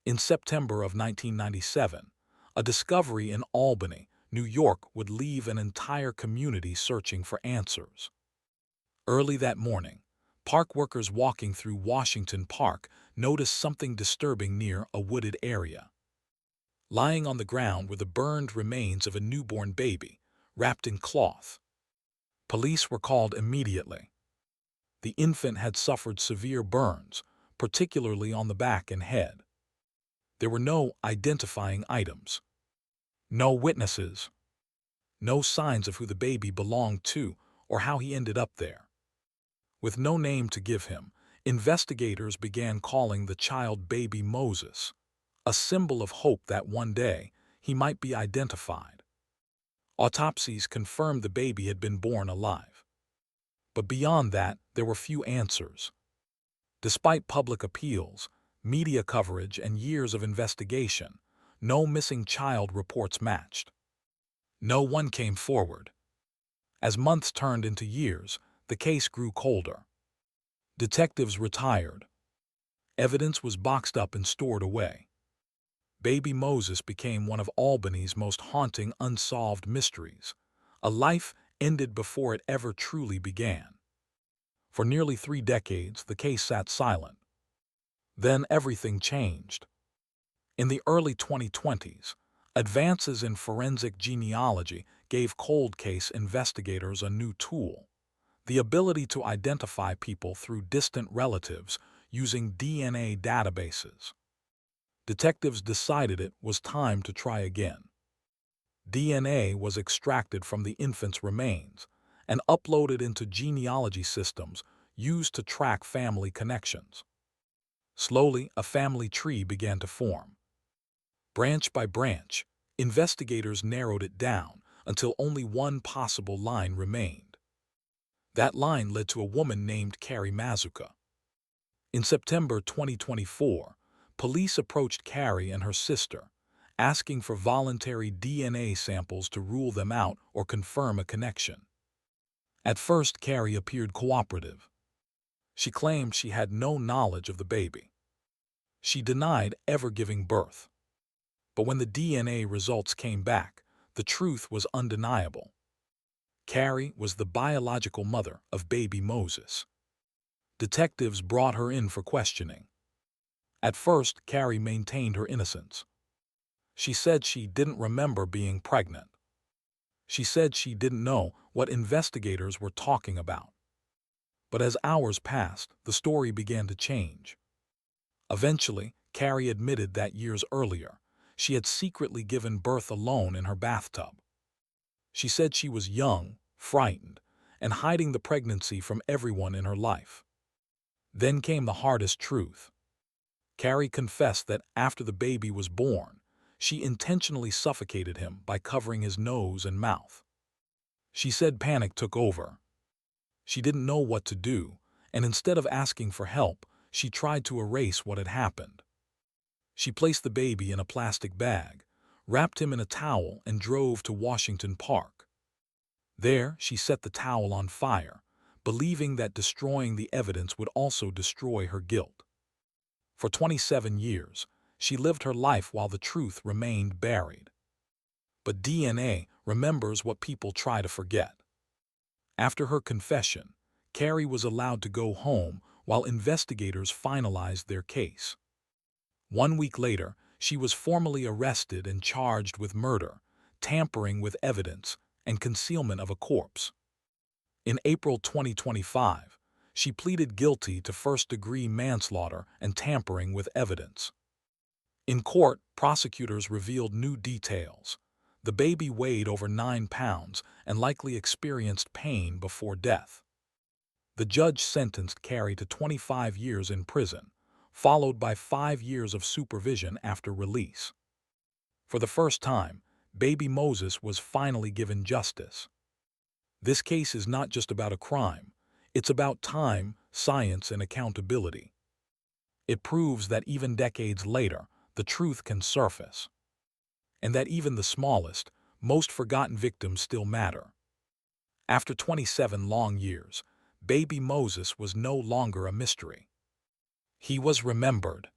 In September of 1997, a discovery in Albany, New York would leave an entire community searching for answers. Early that morning, park workers walking through Washington Park noticed something disturbing near a wooded area. Lying on the ground were the burned remains of a newborn baby, wrapped in cloth. Police were called immediately. The infant had suffered severe burns, particularly on the back and head. There were no identifying items, no witnesses, no signs of who the baby belonged to or how he ended up there. With no name to give him, investigators began calling the child Baby Moses, a symbol of hope that one day he might be identified. Autopsies confirmed the baby had been born alive. But beyond that, there were few answers. Despite public appeals, media coverage, and years of investigation, no missing child reports matched. No one came forward. As months turned into years, the case grew colder. Detectives retired. Evidence was boxed up and stored away. Baby Moses became one of Albany's most haunting unsolved mysteries. A life ended before it ever truly began. For nearly 3 decades, the case sat silent. Then everything changed. In the early 2020s, advances in forensic genealogy gave cold case investigators a new tool: the ability to identify people through distant relatives using DNA databases. Detectives decided it was time to try again. DNA was extracted from the infant's remains and uploaded into genealogy systems used to track family connections. Slowly, a family tree began to form. Branch by branch, investigators narrowed it down until only one possible line remained. That line led to a woman named Carrie Mazuka. In September 2024, police approached Carrie and her sister, asking for voluntary DNA samples to rule them out or confirm a connection. At first, Carrie appeared cooperative. She claimed she had no knowledge of the baby. She denied ever giving birth. But when the DNA results came back, the truth was undeniable. Carrie was the biological mother of baby Moses. Detectives brought her in for questioning. At first, Carrie maintained her innocence. She said she didn't remember being pregnant. She said she didn't know what investigators were talking about. But as hours passed, the story began to change. Eventually, Carrie admitted that years earlier, she had secretly given birth alone in her bathtub. She said she was young, frightened, and hiding the pregnancy from everyone in her life. Then came the hardest truth. Carrie confessed that after the baby was born, she intentionally suffocated him by covering his nose and mouth. She said panic took over. She didn't know what to do, and instead of asking for help, she tried to erase what had happened. She placed the baby in a plastic bag, wrapped him in a towel, and drove to Washington Park. There, she set the towel on fire, believing that destroying the evidence would also destroy her guilt. For 27 years, she lived her life while the truth remained buried. But DNA remembers what people try to forget. After her confession, Carrie was allowed to go home while investigators finalized their case. 1 week later, she was formally arrested and charged with murder, tampering with evidence, and concealment of a corpse. In April 2025, she pleaded guilty to first-degree manslaughter and tampering with evidence. In court, prosecutors revealed new details. The baby weighed over 9 pounds and likely experienced pain before death. The judge sentenced Carrie to 25 years in prison, followed by 5 years of supervision after release. For the first time, baby Moses was finally given justice. This case is not just about a crime, it's about time, science, and accountability. It proves that even decades later, the truth can surface, and that even the smallest, most forgotten victims still matter. After 27 long years, baby Moses was no longer a mystery. He was remembered.